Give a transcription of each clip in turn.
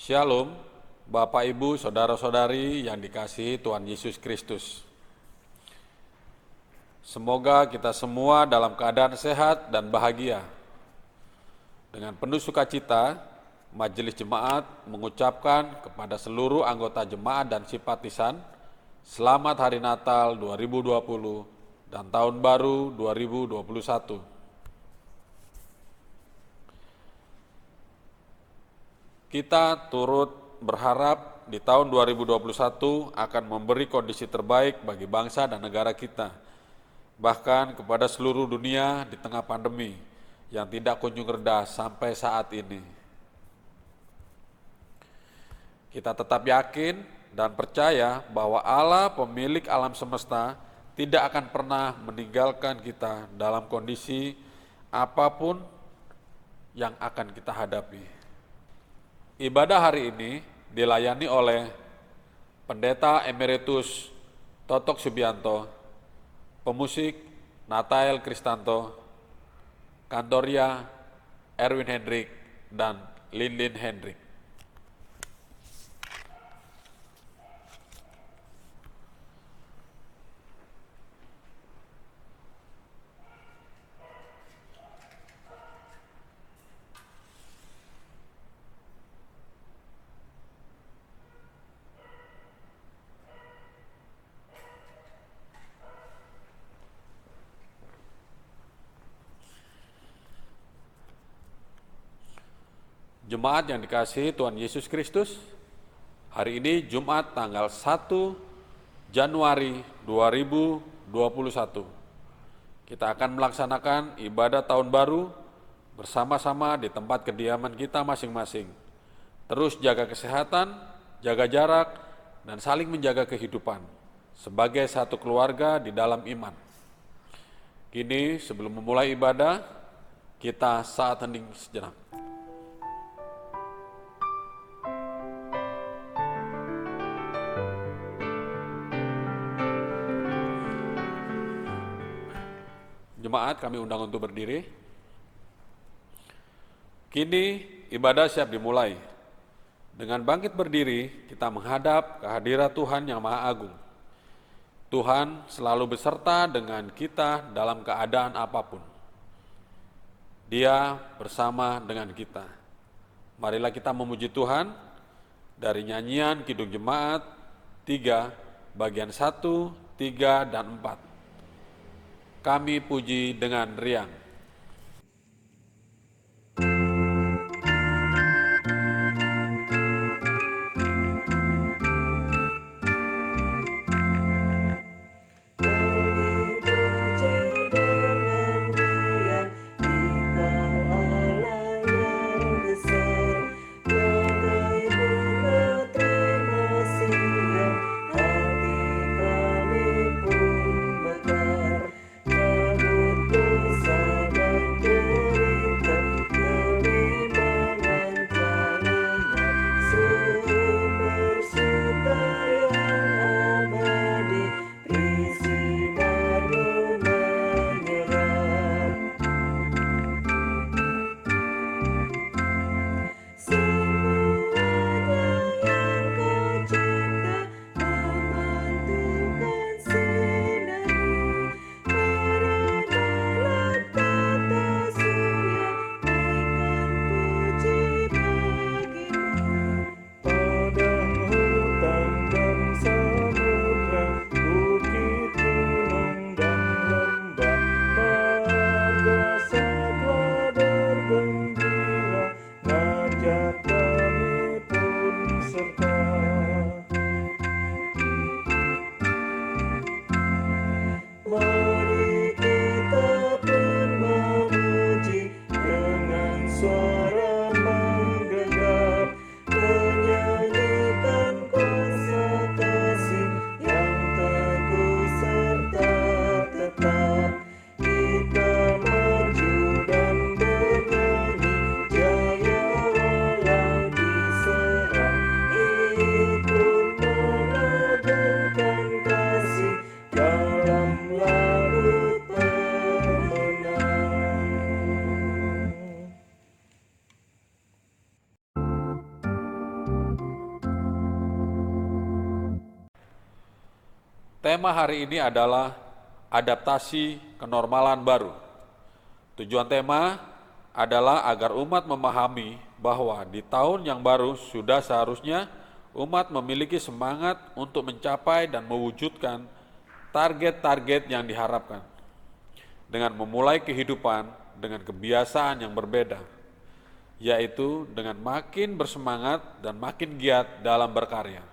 Shalom, Bapak Ibu, Saudara-saudari yang dikasihi Tuhan Yesus Kristus. Semoga kita semua dalam keadaan sehat dan bahagia. Dengan penuh sukacita, Majelis Jemaat mengucapkan kepada seluruh anggota jemaat dan simpatisan, Selamat Hari Natal 2020 dan Tahun Baru 2021. Kita turut berharap di tahun 2021 akan memberi kondisi terbaik bagi bangsa dan negara kita, bahkan kepada seluruh dunia di tengah pandemi yang tidak kunjung reda sampai saat ini. Kita tetap yakin dan percaya bahwa Allah pemilik alam semesta tidak akan pernah meninggalkan kita dalam kondisi apapun yang akan kita hadapi. Ibadah hari ini dilayani oleh Pendeta Emeritus Totok Subianto, pemusik Natael Kristanto, Kantoria Erwin Hendrik, dan Lindin Hendrik. Jemaat yang dikasihi Tuhan Yesus Kristus, hari ini Jumat tanggal 1 Januari 2021. Kita akan melaksanakan ibadah tahun baru bersama-sama di tempat kediaman kita masing-masing. Terus jaga kesehatan, jaga jarak, dan saling menjaga kehidupan sebagai satu keluarga di dalam iman. Kini sebelum memulai ibadah, kita saat hening sejenak. Jemaat kami undang untuk berdiri. Kini ibadah siap dimulai. Dengan bangkit berdiri, kita menghadap kehadirat Tuhan yang Maha Agung. Tuhan selalu beserta dengan kita dalam keadaan apapun. Dia bersama dengan kita. Marilah kita memuji Tuhan dari nyanyian Kidung Jemaat 3, bagian 1, 3, dan 4. Kami puji dengan riang. Tema hari ini adalah adaptasi kenormalan baru. Tujuan tema adalah agar umat memahami bahwa di tahun yang baru sudah seharusnya umat memiliki semangat untuk mencapai dan mewujudkan target-target yang diharapkan, dengan memulai kehidupan dengan kebiasaan yang berbeda, yaitu dengan makin bersemangat dan makin giat dalam berkarya.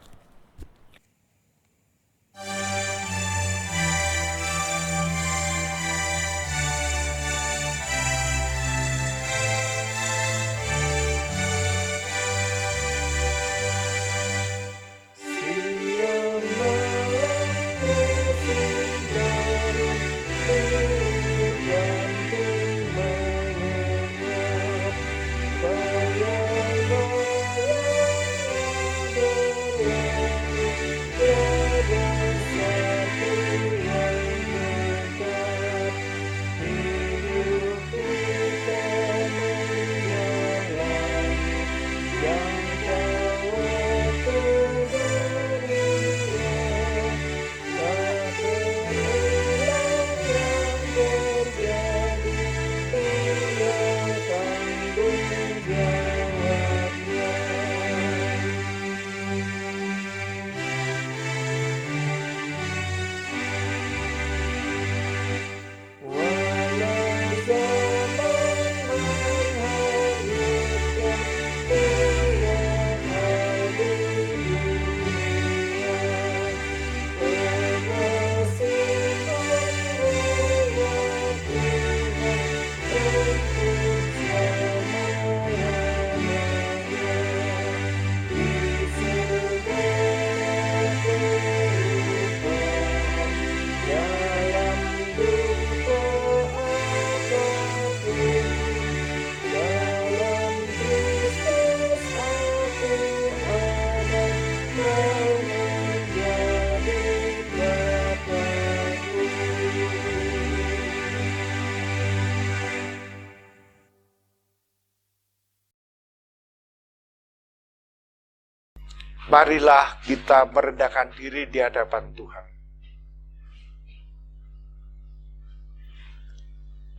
Marilah kita merendahkan diri di hadapan Tuhan.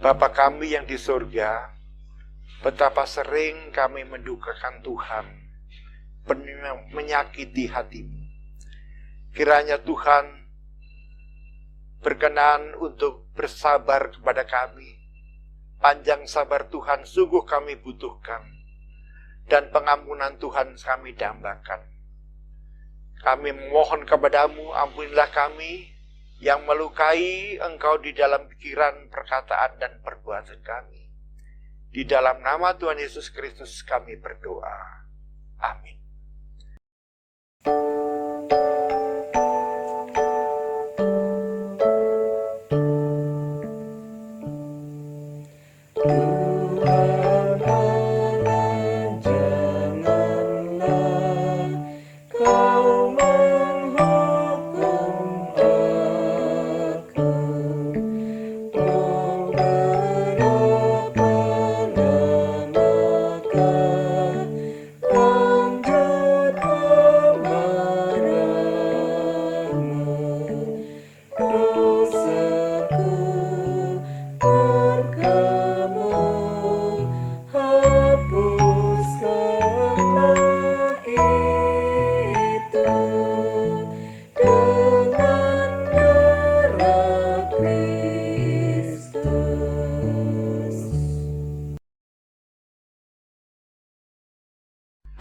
Bapa kami yang di surga, betapa sering kami mendukakan Tuhan, menyakiti hatimu. Kiranya Tuhan berkenan untuk bersabar kepada kami. Panjang sabar Tuhan sungguh kami butuhkan, dan pengampunan Tuhan kami dambakan. Kami memohon kepadamu, ampunilah kami yang melukai Engkau di dalam pikiran, perkataan, dan perbuatan kami. Di dalam nama Tuhan Yesus Kristus kami berdoa. Amin.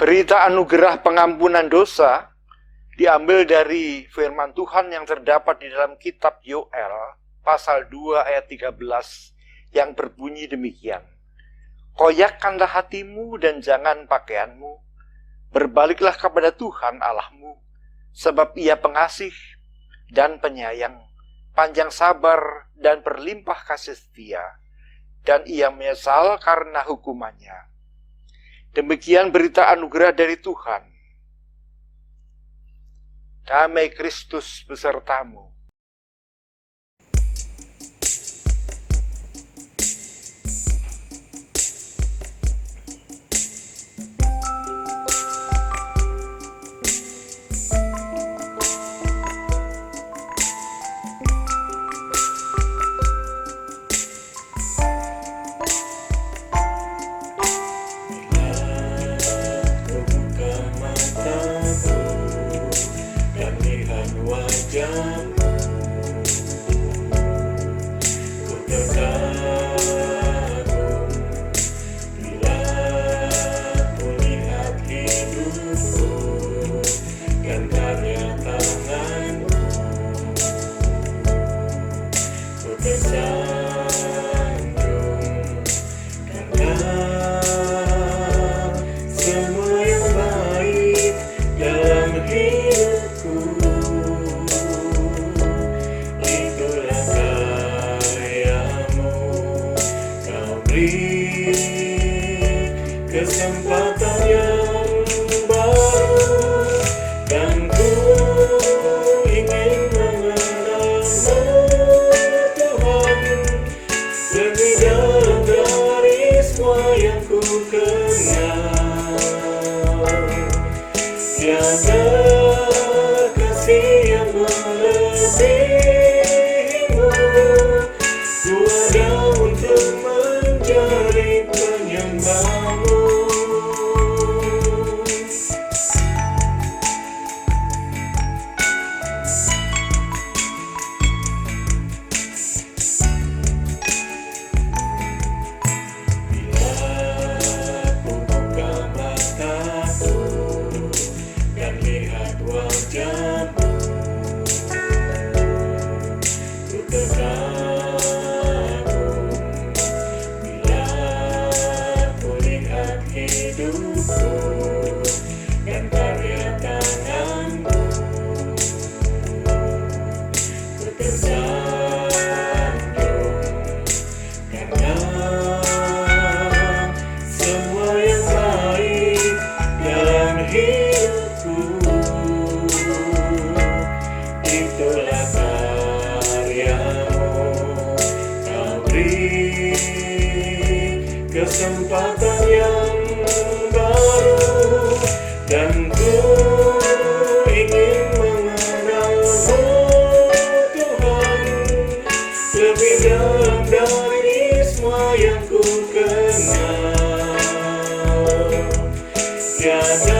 Berita anugerah pengampunan dosa diambil dari firman Tuhan yang terdapat di dalam kitab Yoel pasal 2 ayat 13 yang berbunyi demikian. Koyakkanlah hatimu dan jangan pakaianmu. Berbaliklah kepada Tuhan Allahmu, sebab Ia pengasih dan penyayang, panjang sabar dan berlimpah kasih setia, dan Ia menyesal karena hukumannya. Demikian berita anugerah dari Tuhan. Damai Kristus besertamu. kesempatan yang baru, dan ku ingin mengenalmu Tuhan lebih dalam dari semua yang ku kenal. Tiada kasih yang melebihimu, ku ada untuk menjadi penyembahmu. Bila ku buka mataku dan lihat wajahmu, ku terkagum. Bila ku lihat hidupku dan karya tanganmu, ku tersanjung karena semua yang baik dalam hidupku, itulah karyamu. Kau beri kesempatan yang baru, dan ku ingin mengenalmu Tuhan lebih dalam dari semua yang ku kenal. Tiada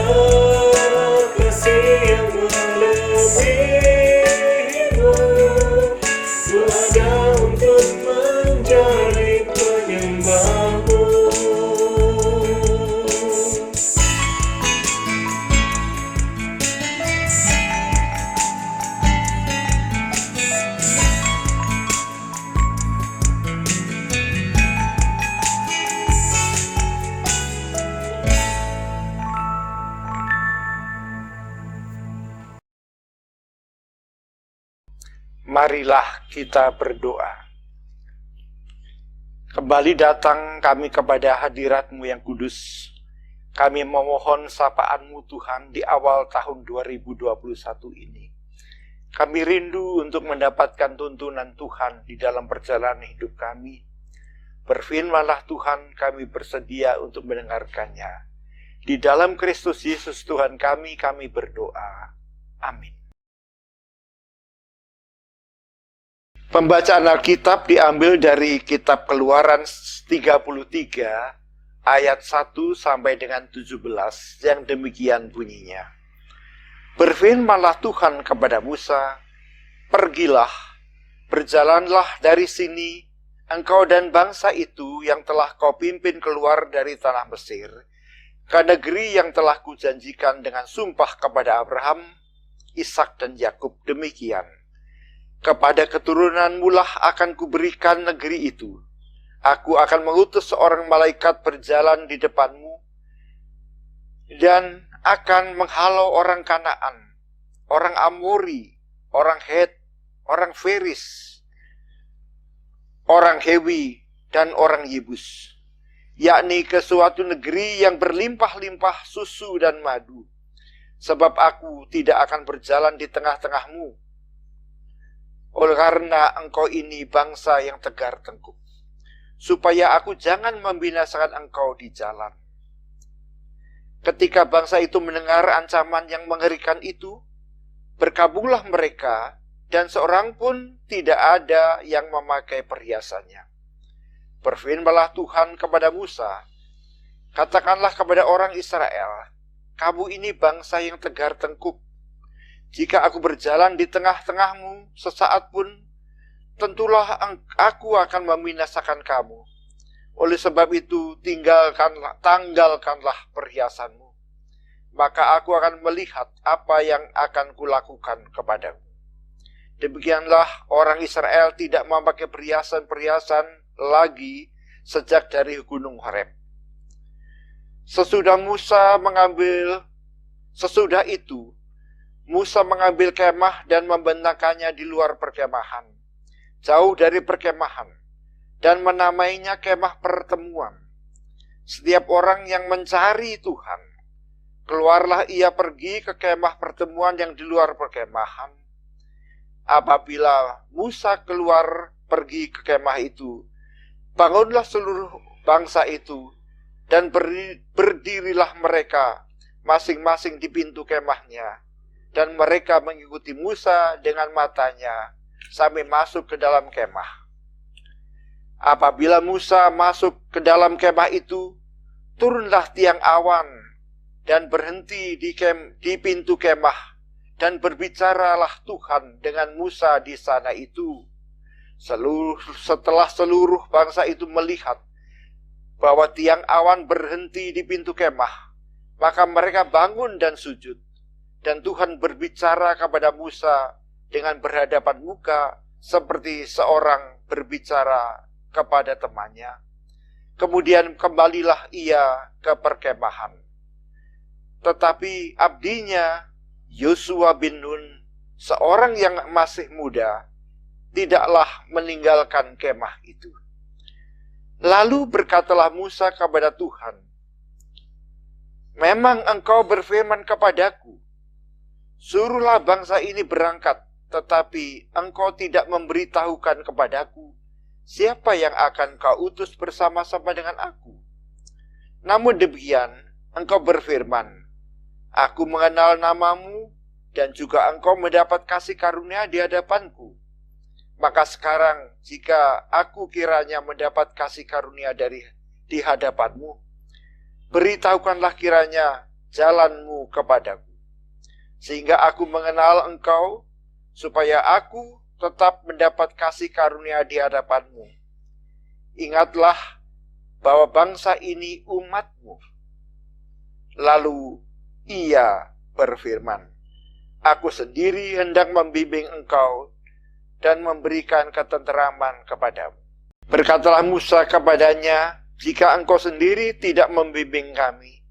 kasih yang melebihimu, ku ada untuk menjadi penyembahmu. Marilah kita berdoa. Kembali datang kami kepada hadirat-Mu yang kudus. Kami memohon sapaan-Mu Tuhan di awal tahun 2021 ini. Kami rindu untuk mendapatkan tuntunan Tuhan di dalam perjalanan hidup kami. Berfirmanlah Tuhan, kami bersedia untuk mendengarkannya. Di dalam Kristus Yesus Tuhan kami berdoa. Amin. Pembacaan Alkitab diambil dari kitab Keluaran 33 ayat 1 sampai dengan 17 yang demikian bunyinya. Berfirmanlah Tuhan kepada Musa, "Pergilah, berjalanlah dari sini, engkau dan bangsa itu yang telah kau pimpin keluar dari tanah Mesir, ke negeri yang telah kujanjikan dengan sumpah kepada Abraham, Ishak dan Yakub demikian. Kepada keturunanmu lah akan kuberikan negeri itu. Aku akan mengutus seorang malaikat berjalan di depanmu dan akan menghalau orang Kanaan, orang Amori, orang Het, orang Feris, orang Hewi, dan orang Yebus, yakni ke suatu negeri yang berlimpah-limpah susu dan madu. Sebab aku tidak akan berjalan di tengah-tengahmu, oleh karena engkau ini bangsa yang tegar tengkuk, supaya aku jangan membinasakan engkau di jalan." Ketika bangsa itu mendengar ancaman yang mengerikan itu, berkabunglah mereka, dan seorang pun tidak ada yang memakai perhiasannya. Berfirmanlah Tuhan kepada Musa, "Katakanlah kepada orang Israel, kamu ini bangsa yang tegar tengkuk. Jika aku berjalan di tengah-tengahmu sesaat pun, tentulah aku akan membinasakan kamu. Oleh sebab itu, tanggalkanlah perhiasanmu. Maka aku akan melihat apa yang akan kulakukan kepadamu." Demikianlah orang Israel tidak memakai perhiasan-perhiasan lagi sejak dari Gunung Horeb. Sesudah itu, Musa mengambil kemah dan membentangkannya di luar perkemahan, jauh dari perkemahan, dan menamainya kemah pertemuan. setiap orang yang mencari Tuhan, keluarlah ia pergi ke kemah pertemuan yang di luar perkemahan. Apabila Musa keluar pergi ke kemah itu, bangunlah seluruh bangsa itu, dan berdirilah mereka masing-masing di pintu kemahnya. Dan mereka mengikuti Musa dengan matanya sampai masuk ke dalam kemah. Apabila Musa masuk ke dalam kemah itu, turunlah tiang awan dan berhenti di pintu kemah, dan berbicaralah Tuhan dengan Musa di sana itu. Setelah seluruh bangsa itu melihat bahwa tiang awan berhenti di pintu kemah, maka mereka bangun dan sujud. Dan Tuhan berbicara kepada Musa dengan berhadapan muka, seperti seorang berbicara kepada temannya. Kemudian kembalilah ia ke perkemahan. Tetapi abdinya Yosua bin Nun, seorang yang masih muda, tidaklah meninggalkan kemah itu. Lalu berkatalah Musa kepada Tuhan, "Memang engkau berfirman kepadaku, suruhlah bangsa ini berangkat, tetapi engkau tidak memberitahukan kepadaku siapa yang akan kau utus bersama-sama dengan aku. Namun demikian, engkau berfirman, aku mengenal namamu, dan juga engkau mendapat kasih karunia di hadapanku. Maka sekarang, jika aku kiranya mendapat kasih karunia di hadapanmu, beritahukanlah kiranya jalanmu kepadaku, sehingga aku mengenal engkau, supaya aku tetap mendapat kasih karunia di hadapanmu. Ingatlah bahwa bangsa ini umatmu." Lalu ia berfirman, "Aku sendiri hendak membimbing engkau dan memberikan ketenteraman kepadamu." Berkatalah Musa kepadanya, "Jika engkau sendiri tidak membimbing kami,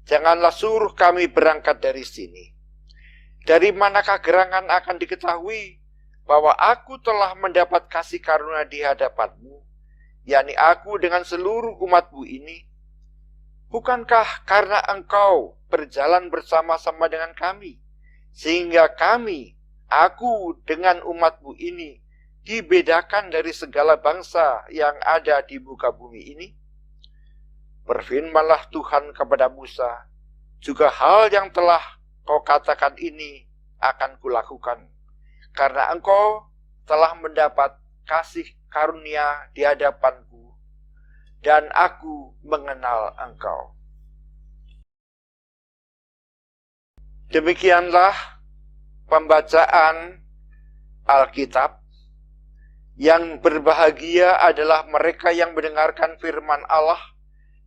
janganlah suruh kami berangkat dari sini. Dari manakah gerangan akan diketahui bahwa aku telah mendapat kasih karunia di hadapanmu, yakni aku dengan seluruh umatmu ini? Bukankah karena engkau berjalan bersama-sama dengan kami, sehingga aku dengan umatmu ini, dibedakan dari segala bangsa yang ada di muka bumi ini?" Berfirmanlah Tuhan kepada Musa, "Juga hal yang telah kau katakan ini akan kulakukan, karena engkau telah mendapat kasih karunia di hadapanku, dan aku mengenal engkau." Demikianlah pembacaan Alkitab. Yang berbahagia adalah mereka yang mendengarkan firman Allah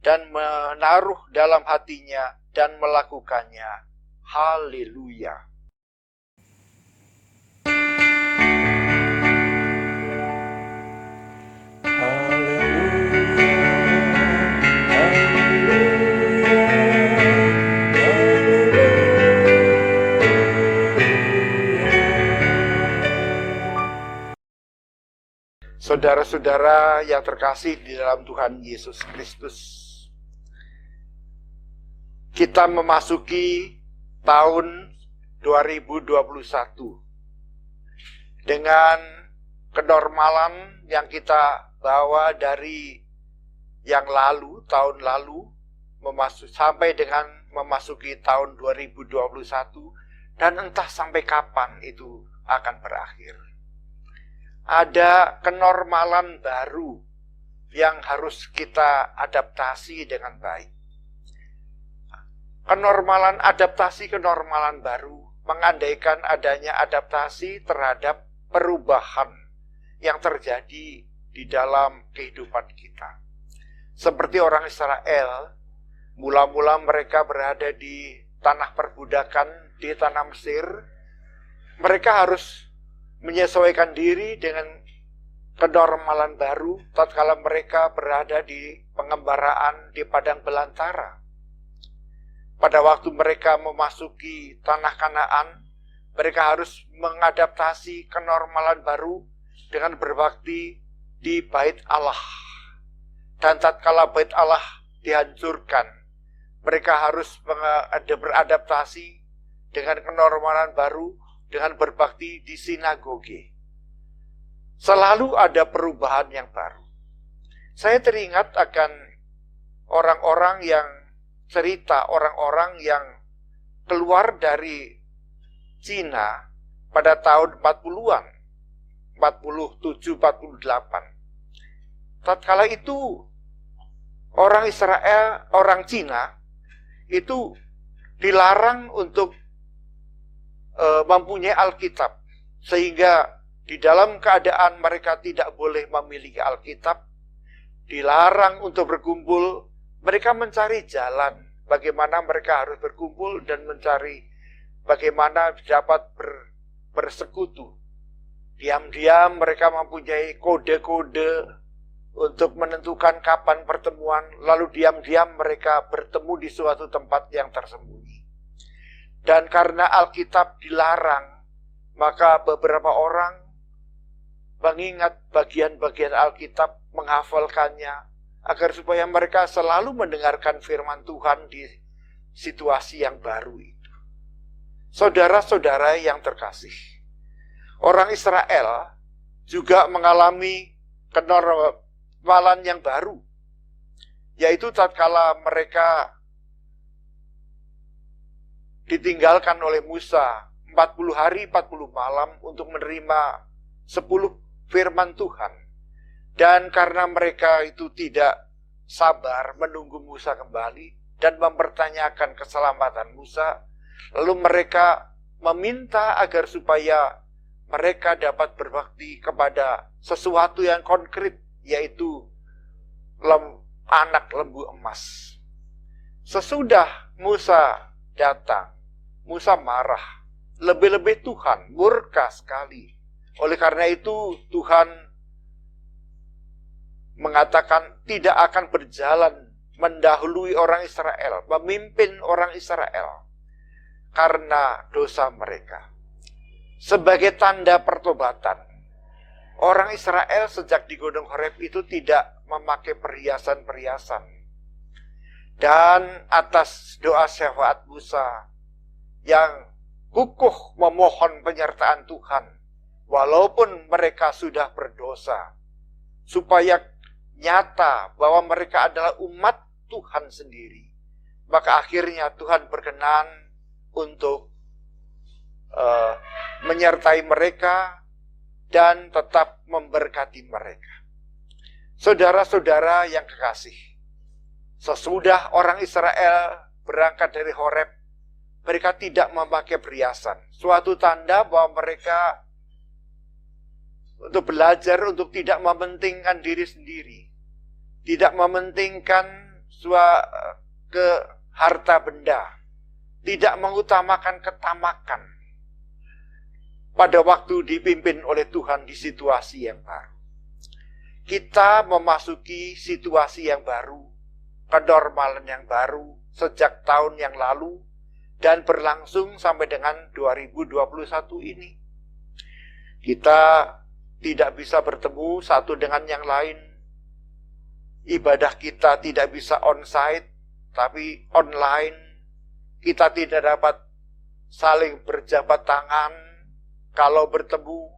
dan menaruh dalam hatinya dan melakukannya. Haleluya. Saudara-saudara yang terkasih di dalam Tuhan Yesus Kristus, kita memasuki tahun 2021 dengan kenormalan yang kita bawa dari yang lalu, tahun lalu, sampai dengan memasuki tahun 2021, dan entah sampai kapan itu akan berakhir. Ada kenormalan baru yang harus kita adaptasi dengan baik. Kenormalan baru mengandaikan adanya adaptasi terhadap perubahan yang terjadi di dalam kehidupan kita. Seperti orang Israel, mula-mula mereka berada di tanah perbudakan di tanah Mesir, mereka harus menyesuaikan diri dengan kenormalan baru tatkala mereka berada di pengembaraan di padang belantara. Pada waktu mereka memasuki tanah Kanaan, mereka harus mengadaptasi kenormalan baru dengan berbakti di bait Allah. Dan tatkala bait Allah dihancurkan. Mereka harus beradaptasi dengan kenormalan baru, dengan berbakti di sinagoge. Selalu ada perubahan yang baru. Saya teringat akan orang-orang yang cerita, orang-orang yang keluar dari Cina pada tahun 40-an, 47, 48. Tatkala itu orang Israel, orang Cina itu dilarang untuk mempunyai Alkitab, sehingga di dalam keadaan mereka tidak boleh memiliki Alkitab, dilarang untuk berkumpul, mereka mencari jalan bagaimana mereka harus berkumpul dan mencari bagaimana dapat bersekutu. Diam-diam mereka mempunyai kode-kode untuk menentukan kapan pertemuan, lalu diam-diam mereka bertemu di suatu tempat yang tersembunyi. Dan karena Alkitab dilarang, maka beberapa orang mengingat bagian-bagian Alkitab, menghafalkannya, agar supaya mereka selalu mendengarkan firman Tuhan di situasi yang baru itu. Saudara-saudara yang terkasih, orang Israel juga mengalami kenormalan yang baru, yaitu tatkala mereka ditinggalkan oleh Musa 40 hari 40 malam untuk menerima 10 firman Tuhan. Dan karena mereka itu tidak sabar menunggu Musa kembali dan mempertanyakan keselamatan Musa, lalu mereka meminta agar supaya mereka dapat berbakti kepada sesuatu yang konkret, yaitu anak lembu emas. Sesudah Musa datang, Musa marah, lebih-lebih Tuhan murka sekali. Oleh karena itu Tuhan mengatakan tidak akan berjalan mendahului orang Israel, memimpin orang Israel karena dosa mereka. Sebagai tanda pertobatan, orang Israel sejak di Gunung Horeb itu tidak memakai perhiasan-perhiasan. Dan atas doa syafaat Musa yang kukuh memohon penyertaan Tuhan, walaupun mereka sudah berdosa, supaya nyata bahwa mereka adalah umat Tuhan sendiri, maka akhirnya Tuhan berkenan untuk menyertai mereka dan tetap memberkati mereka. Saudara-saudara yang kekasih, sesudah orang Israel berangkat dari Horeb, mereka tidak memakai perhiasan, suatu tanda bahwa mereka untuk belajar untuk tidak mementingkan diri sendiri, tidak mementingkan ke harta benda, tidak mengutamakan ketamakan. Pada waktu dipimpin oleh Tuhan di situasi yang baru, kita memasuki situasi yang baru, kenormalan yang baru sejak tahun yang lalu dan berlangsung sampai dengan 2021 ini. Kita tidak bisa bertemu satu dengan yang lain. Ibadah kita tidak bisa on-site, tapi online. Kita tidak dapat saling berjabat tangan kalau bertemu,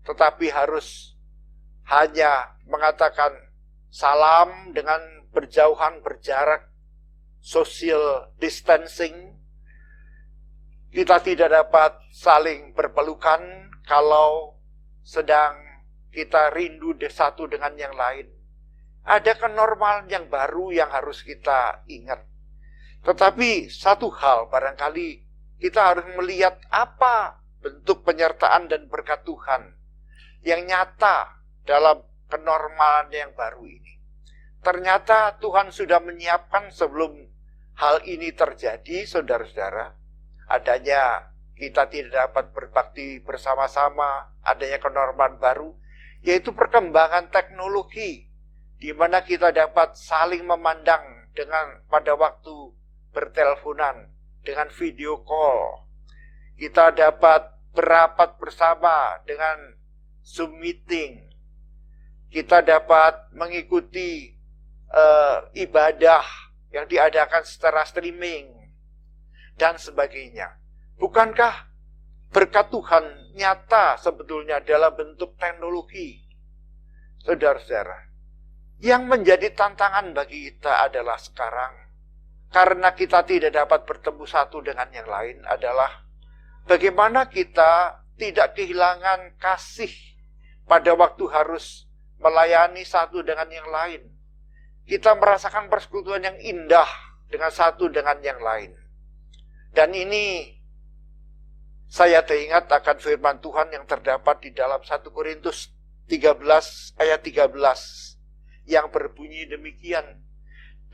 tetapi harus hanya mengatakan salam dengan berjauhan, berjarak, social distancing. Kita tidak dapat saling berpelukan kalau sedang kita rindu satu dengan yang lain. Ada kenormalan yang baru yang harus kita ingat. Tetapi satu hal barangkali kita harus melihat apa bentuk penyertaan dan berkat Tuhan yang nyata dalam kenormalan yang baru ini. Ternyata Tuhan sudah menyiapkan sebelum hal ini terjadi, saudara-saudara. Adanya kita tidak dapat berbakti bersama-sama, adanya kenormalan baru, yaitu perkembangan teknologi, di mana kita dapat saling memandang dengan pada waktu berteleponan, dengan video call. Kita dapat berapat bersama dengan Zoom meeting. Kita dapat mengikuti ibadah yang diadakan secara streaming dan sebagainya. Bukankah berkat Tuhan nyata sebetulnya dalam bentuk teknologi? Saudara-saudara, yang menjadi tantangan bagi kita adalah sekarang, karena kita tidak dapat bertemu satu dengan yang lain, adalah bagaimana kita tidak kehilangan kasih pada waktu harus melayani satu dengan yang lain. Kita merasakan persekutuan yang indah dengan satu dengan yang lain. Dan ini saya teringat akan firman Tuhan yang terdapat di dalam 1 Korintus 13 ayat 13 yang berbunyi demikian.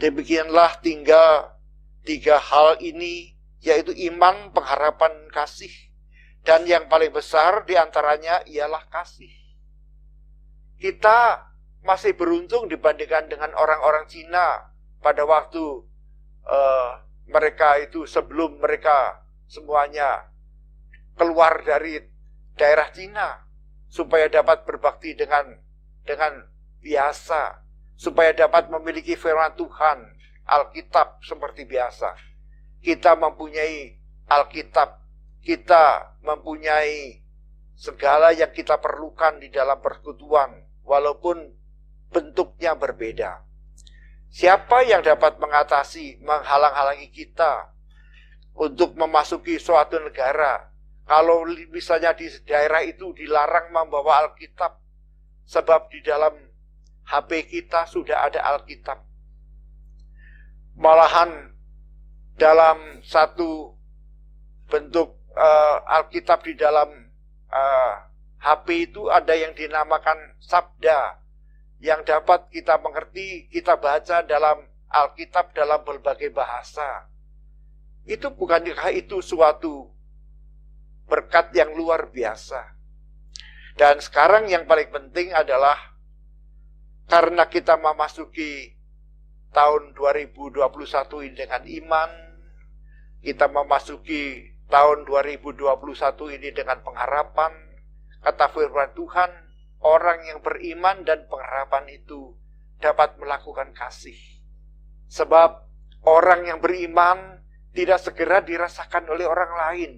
Demikianlah tinggal 3 hal ini, yaitu iman, pengharapan, kasih. Dan yang paling besar diantaranya ialah kasih. Kita masih beruntung dibandingkan dengan orang-orang Cina pada waktu mereka itu, sebelum mereka semuanya keluar dari daerah Cina, supaya dapat berbakti dengan biasa, supaya dapat memiliki firman Tuhan, Alkitab seperti biasa. Kita mempunyai Alkitab, kita mempunyai segala yang kita perlukan di dalam persekutuan, walaupun bentuknya berbeda. Siapa yang dapat menghalang-halangi kita untuk memasuki suatu negara? Kalau misalnya di daerah itu dilarang membawa Alkitab, sebab di dalam HP kita sudah ada Alkitab. Malahan dalam satu bentuk Alkitab di dalam HP itu ada yang dinamakan sabda, yang dapat kita mengerti, kita baca dalam Alkitab dalam berbagai bahasa. Itu bukankah itu suatu berkat yang luar biasa? Dan sekarang yang paling penting adalah, karena kita memasuki tahun 2021 ini dengan iman, kita memasuki tahun 2021 ini dengan pengharapan, kata firman Tuhan, orang yang beriman dan pengharapan itu dapat melakukan kasih. Sebab orang yang beriman tidak segera dirasakan oleh orang lain.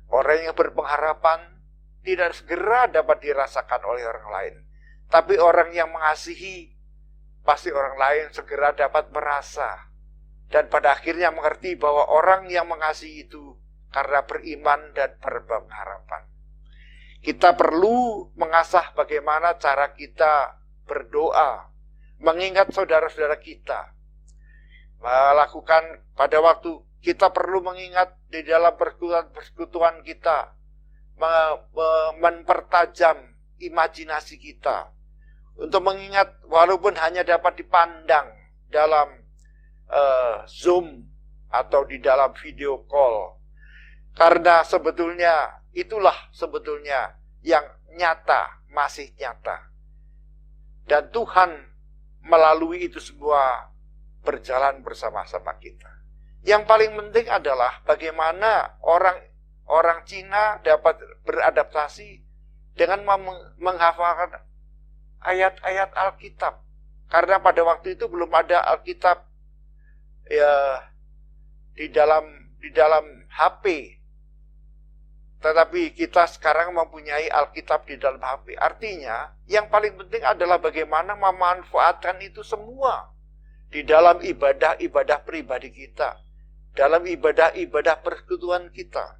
Orang yang berpengharapan tidak segera dapat dirasakan oleh orang lain. Tapi orang yang mengasihi, pasti orang lain segera dapat merasa. Dan pada akhirnya mengerti bahwa orang yang mengasihi itu karena beriman dan berpengharapan. Kita perlu mengasah bagaimana cara kita berdoa, mengingat saudara-saudara kita. Melakukan pada waktu kita perlu mengingat di dalam persekutuan kita, mempertajam imajinasi kita untuk mengingat walaupun hanya dapat dipandang dalam Zoom atau di dalam video call. Karena sebetulnya itulah sebetulnya yang nyata, masih nyata. Dan Tuhan melalui itu semua berjalan bersama-sama kita. Yang paling penting adalah bagaimana orang Cina dapat beradaptasi dengan menghafalkan ayat-ayat Alkitab. Karena pada waktu itu belum ada Alkitab ya di dalam HP. Tetapi kita sekarang mempunyai Alkitab di dalam HP. Artinya, yang paling penting adalah bagaimana memanfaatkan itu semua di dalam ibadah-ibadah pribadi kita, dalam ibadah-ibadah persekutuan kita.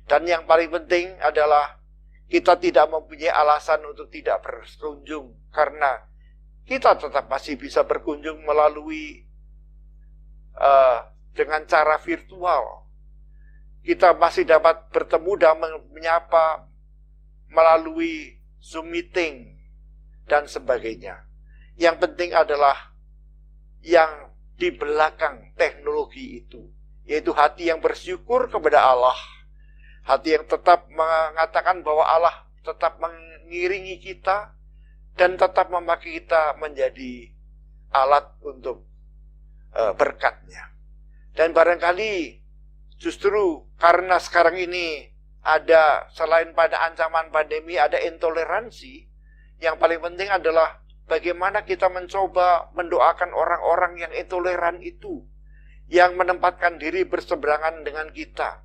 Dan yang paling penting adalah kita tidak mempunyai alasan untuk tidak berkunjung, karena kita tetap masih bisa berkunjung melalui dengan cara virtual. Kita masih dapat bertemu dan menyapa melalui Zoom meeting dan sebagainya. Yang penting adalah yang di belakang teknologi itu, yaitu hati yang bersyukur kepada Allah, hati yang tetap mengatakan bahwa Allah tetap mengiringi kita dan tetap memakai kita menjadi alat untuk berkat-Nya. Dan barangkali justru karena sekarang ini ada, selain pada ancaman pandemi, ada intoleransi, yang paling penting adalah bagaimana kita mencoba mendoakan orang-orang yang intoleran itu, yang menempatkan diri berseberangan dengan kita.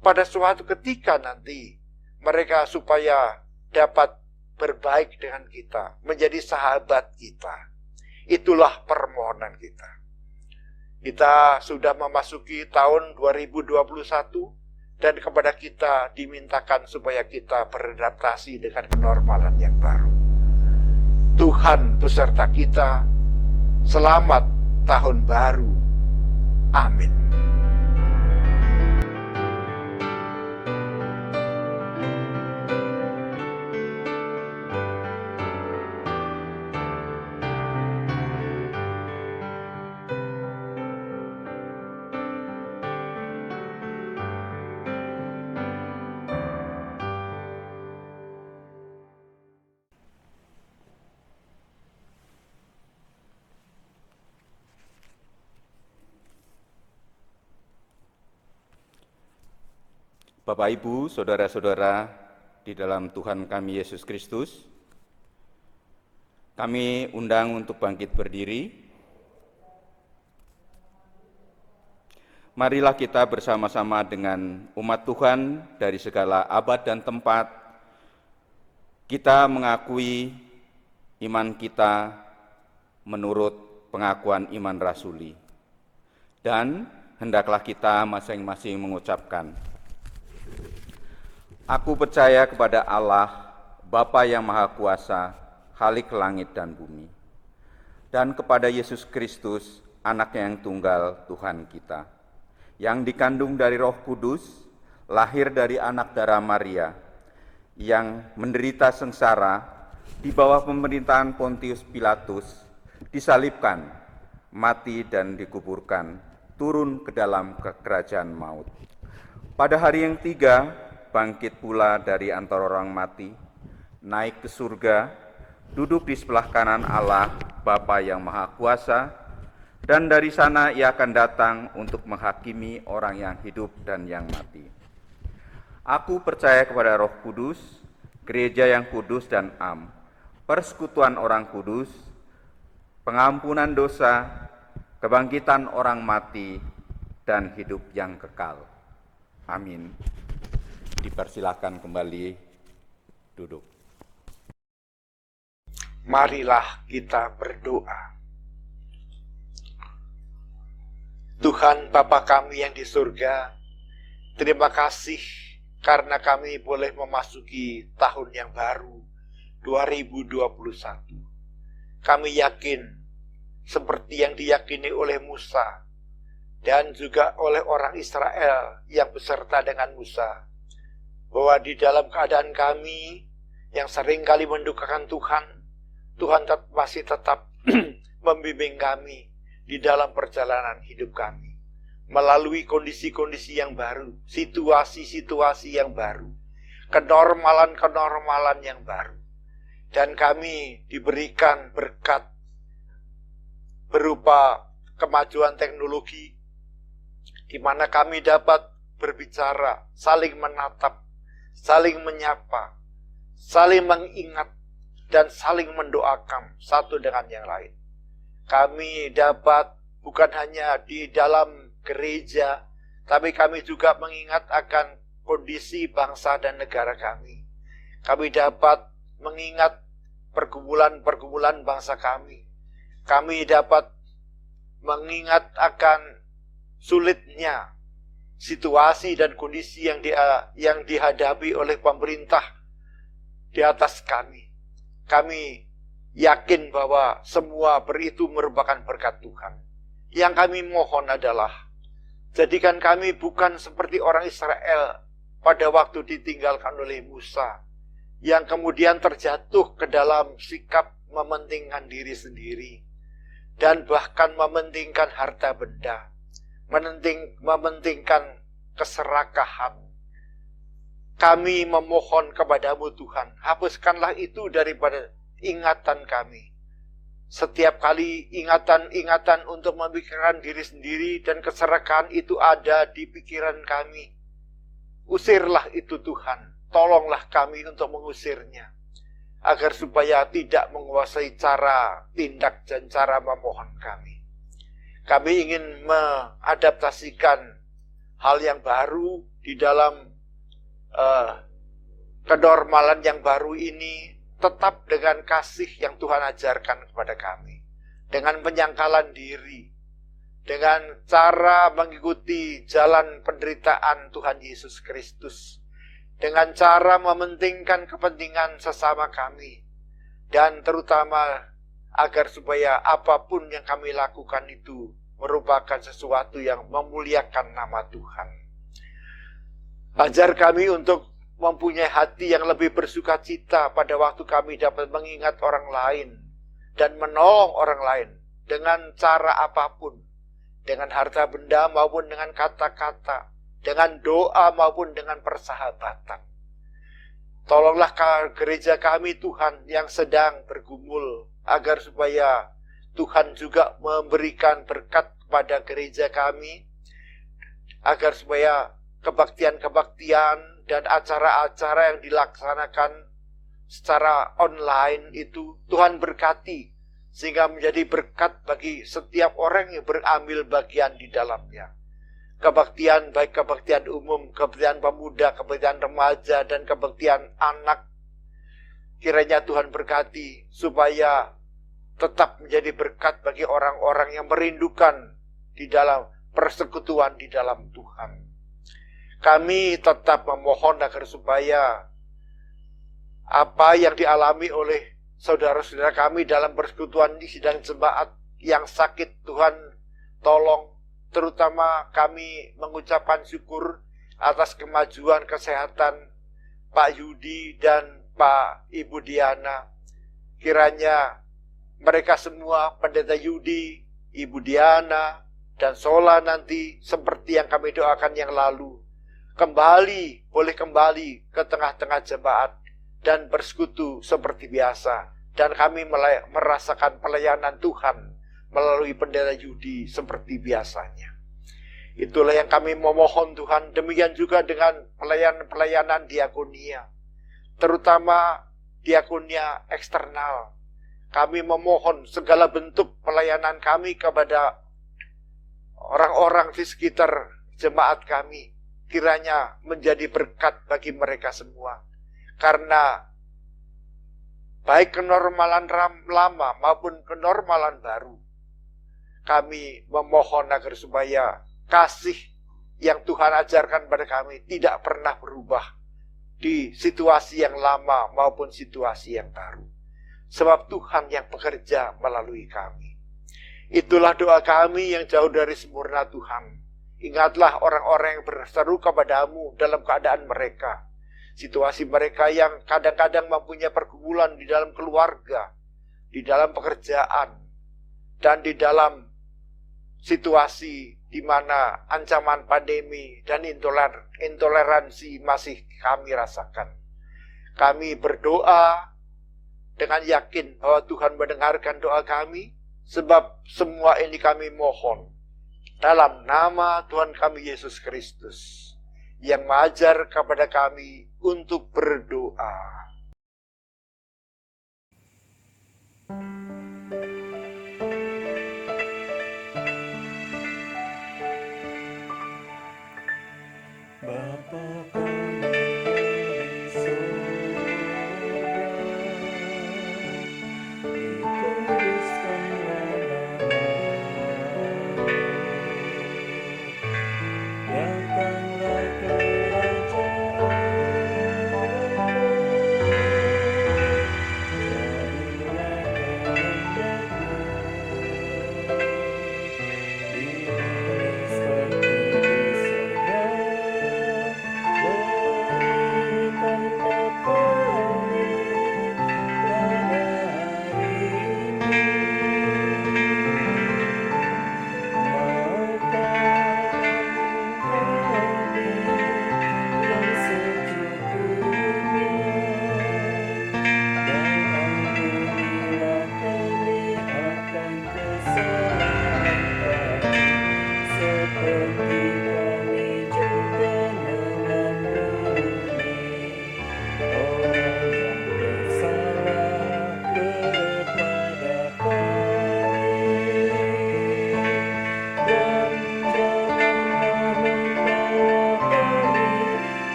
Pada suatu ketika nanti, mereka supaya dapat berbaik dengan kita, menjadi sahabat kita. Itulah permohonan kita. Kita sudah memasuki tahun 2021, dan kepada kita dimintakan supaya kita beradaptasi dengan kenormalan yang baru. Tuhan beserta kita. Selamat tahun baru. Amin. Bapak, Ibu, Saudara-saudara di dalam Tuhan kami Yesus Kristus, kami undang untuk bangkit berdiri. Marilah kita bersama-sama dengan umat Tuhan dari segala abad dan tempat, kita mengakui iman kita menurut pengakuan iman rasuli. Dan hendaklah kita masing-masing mengucapkan, Aku percaya kepada Allah, Bapa yang Maha Kuasa, Khalik langit dan bumi, dan kepada Yesus Kristus, Anaknya yang tunggal, Tuhan kita, yang dikandung dari Roh Kudus, lahir dari anak darah Maria, yang menderita sengsara di bawah pemerintahan Pontius Pilatus, disalibkan, mati dan dikuburkan, turun ke dalam kerajaan maut. Pada hari yang ketiga, bangkit pula dari antara orang mati, naik ke surga, duduk di sebelah kanan Allah, Bapa yang Maha Kuasa, dan dari sana ia akan datang untuk menghakimi orang yang hidup dan yang mati. Aku percaya kepada Roh Kudus, gereja yang kudus dan am, persekutuan orang kudus, pengampunan dosa, kebangkitan orang mati, dan hidup yang kekal. Amin. Dipersilakan kembali duduk. Marilah kita berdoa. Tuhan Bapa kami yang di surga, terima kasih karena kami boleh memasuki tahun yang baru, 2021. Kami yakin, seperti yang diyakini oleh Musa, dan juga oleh orang Israel yang beserta dengan Musa, bahwa di dalam keadaan kami yang sering kali mendukakan Tuhan, Tuhan masih tetap membimbing kami di dalam perjalanan hidup kami, melalui kondisi-kondisi yang baru, situasi-situasi yang baru, kenormalan-kenormalan yang baru. Dan kami diberikan berkat berupa kemajuan teknologi, di mana kami dapat berbicara, saling menatap, saling menyapa, saling mengingat, dan saling mendoakan satu dengan yang lain. Kami dapat bukan hanya di dalam gereja, tapi kami juga mengingat akan kondisi bangsa dan negara kami. Kami dapat mengingat pergumulan-pergumulan bangsa kami. Kami dapat mengingat akan sulitnya situasi dan kondisi yang dihadapi oleh pemerintah di atas kami. Kami yakin bahwa semua itu merupakan berkat Tuhan. Yang kami mohon adalah, jadikan kami bukan seperti orang Israel pada waktu ditinggalkan oleh Musa, yang kemudian terjatuh ke dalam sikap mementingkan diri sendiri, dan bahkan mementingkan harta benda, mementingkan keserakahan. Kami memohon kepadamu Tuhan, hapuskanlah itu daripada ingatan kami. Setiap kali ingatan-ingatan untuk memikirkan diri sendiri dan keserakahan itu ada di pikiran kami, usirlah itu Tuhan. Tolonglah kami untuk mengusirnya. agar supaya tidak menguasai cara tindak dan cara memohon kami. Kami ingin mengadaptasikan hal yang baru di dalam kenormalan yang baru ini, tetap dengan kasih yang Tuhan ajarkan kepada kami, dengan penyangkalan diri, dengan cara mengikuti jalan penderitaan Tuhan Yesus Kristus, dengan cara mementingkan kepentingan sesama kami, dan terutama agar supaya apapun yang kami lakukan itu merupakan sesuatu yang memuliakan nama Tuhan. Ajar kami untuk mempunyai hati yang lebih bersukacita pada waktu kami dapat mengingat orang lain dan menolong orang lain dengan cara apapun, dengan harta benda maupun dengan kata-kata, dengan doa maupun dengan persahabatan. Tolonglah gereja kami Tuhan yang sedang bergumul, agar supaya Tuhan juga memberikan berkat kepada gereja kami, agar supaya kebaktian-kebaktian dan acara-acara yang dilaksanakan secara online itu Tuhan berkati, sehingga menjadi berkat bagi setiap orang yang berambil bagian di dalamnya. Kebaktian, baik kebaktian umum, kebaktian pemuda, kebaktian remaja, dan kebaktian anak, kiranya Tuhan berkati supaya tetap menjadi berkat bagi orang-orang yang merindukan di dalam persekutuan di dalam Tuhan. Kami tetap memohon agar supaya apa yang dialami oleh saudara-saudara kami dalam persekutuan di sidang jemaat yang sakit, Tuhan tolong. Terutama kami mengucapkan syukur atas kemajuan kesehatan Pak Yudi dan Pak Ibu Diana. Kiranya mereka semua, Pendeta Yudi, Ibu Diana, dan Sola nanti seperti yang kami doakan yang lalu, boleh kembali ke tengah-tengah jemaat dan bersekutu seperti biasa. Dan kami merasakan pelayanan Tuhan melalui Pendeta Yudi seperti biasanya. Itulah yang kami memohon Tuhan. Demikian juga dengan pelayanan diakonia, terutama diakonia eksternal. Kami memohon segala bentuk pelayanan kami kepada orang-orang di sekitar jemaat kami, kiranya menjadi berkat bagi mereka semua. Karena baik kenormalan lama maupun kenormalan baru, kami memohon agar supaya kasih yang Tuhan ajarkan pada kami tidak pernah berubah di situasi yang lama maupun situasi yang baru. Sebab Tuhan yang bekerja melalui kami. Itulah doa kami yang jauh dari sempurna Tuhan. Ingatlah orang-orang yang berseru kepadamu dalam keadaan mereka. Situasi mereka yang kadang-kadang mempunyai pergumulan di dalam keluarga, di dalam pekerjaan, dan di dalam situasi di mana ancaman pandemi dan intoleransi masih kami rasakan. Kami berdoa dengan yakin bahwa Tuhan mendengarkan doa kami, sebab semua ini kami mohon dalam nama Tuhan kami Yesus Kristus, yang mengajar kepada kami untuk berdoa. Bapa kami di surga, dikuduskanlah namamu, datanglah kerajaanmu, jadilah kehendakmu di bumi seperti di surga.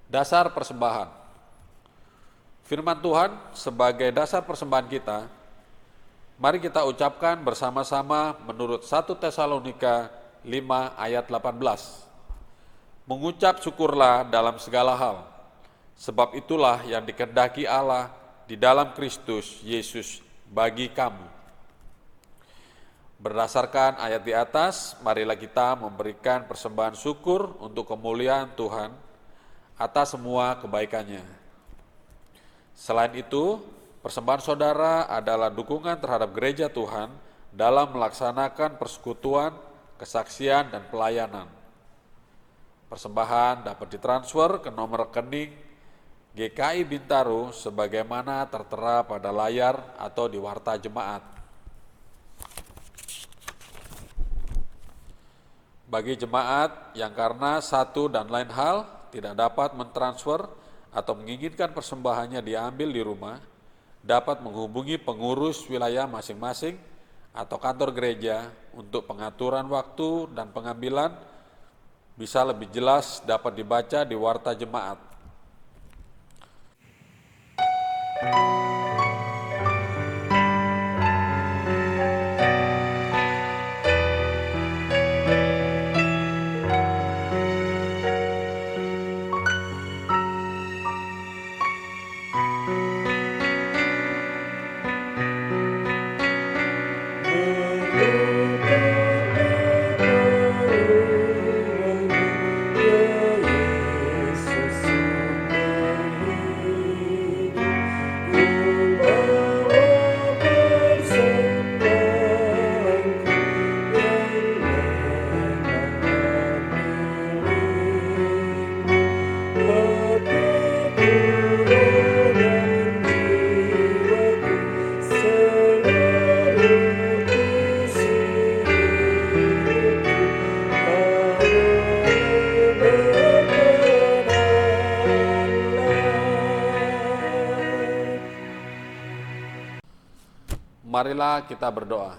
Dasar persembahan. Firman Tuhan sebagai dasar persembahan kita, mari kita ucapkan bersama-sama menurut 1 Tesalonika 5 ayat 18. Mengucap syukurlah dalam segala hal, sebab itulah yang dikehendaki Allah di dalam Kristus Yesus bagi kamu. Berdasarkan ayat di atas, marilah kita memberikan persembahan syukur untuk kemuliaan Tuhan atas semua kebaikannya. Selain itu, persembahan saudara adalah dukungan terhadap gereja Tuhan dalam melaksanakan persekutuan, kesaksian, dan pelayanan. Persembahan dapat ditransfer ke nomor rekening GKI Bintaro sebagaimana tertera pada layar atau di warta jemaat. Bagi jemaat yang karena satu dan lain hal tidak dapat mentransfer atau menginginkan persembahannya diambil di rumah, dapat menghubungi pengurus wilayah masing-masing atau kantor gereja untuk pengaturan waktu dan pengambilan. Bisa lebih jelas dapat dibaca di warta jemaat. Marilah kita berdoa.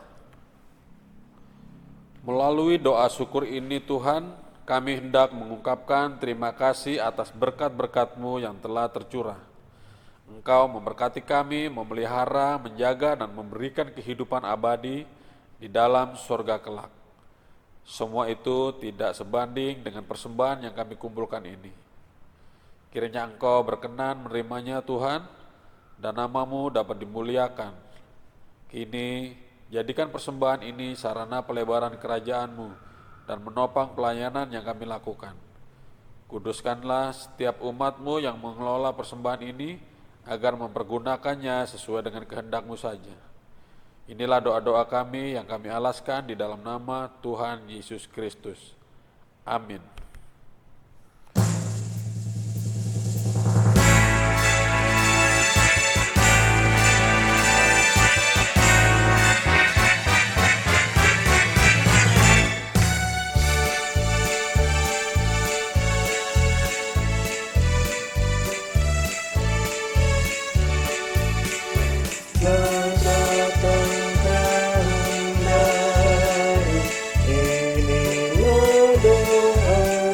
Melalui doa syukur ini Tuhan, kami hendak mengungkapkan terima kasih atas berkat-berkat-Mu yang telah tercurah. Engkau memberkati kami, memelihara, menjaga, dan memberikan kehidupan abadi di dalam surga kelak. Semua itu tidak sebanding dengan persembahan yang kami kumpulkan ini. Kiranya Engkau berkenan menerimanya Tuhan, dan nama-Mu dapat dimuliakan. Kini, jadikan persembahan ini sarana pelebaran kerajaan-Mu dan menopang pelayanan yang kami lakukan. Kuduskanlah setiap umat-Mu yang mengelola persembahan ini agar mempergunakannya sesuai dengan kehendak-Mu saja. Inilah doa-doa kami yang kami alaskan di dalam nama Tuhan Yesus Kristus. Amin. Inilah doa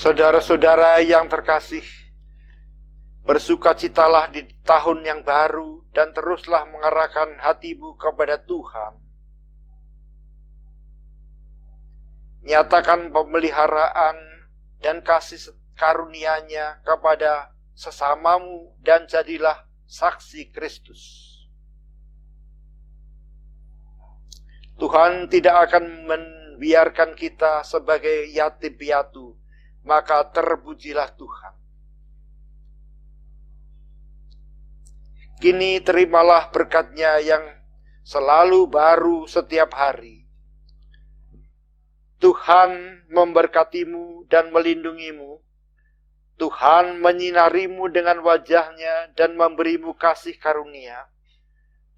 Saudara-saudara yang terkasih, bersukacitalah di tahun yang baru dan teruslah mengarahkan hatimu kepada Tuhan. Nyatakan pemeliharaan dan kasih karunia-Nya kepada sesamamu dan jadilah saksi Kristus. Tuhan tidak akan membiarkan kita sebagai yatim piatu, maka terpujilah Tuhan. Kini terimalah berkat-Nya yang selalu baru setiap hari. Tuhan memberkatimu dan melindungimu. Tuhan menyinarimu dengan wajah-Nya dan memberimu kasih karunia.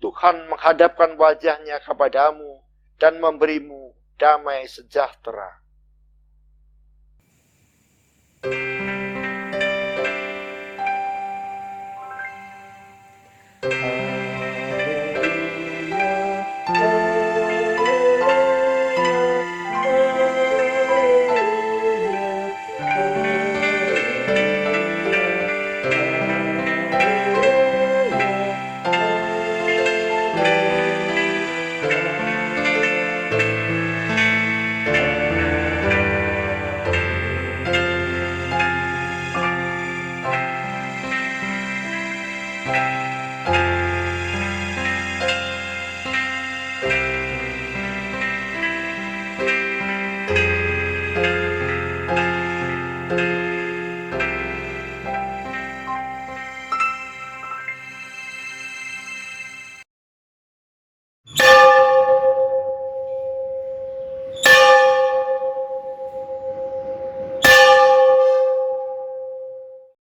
Tuhan menghadapkan wajah-Nya kepadamu dan memberimu damai sejahtera.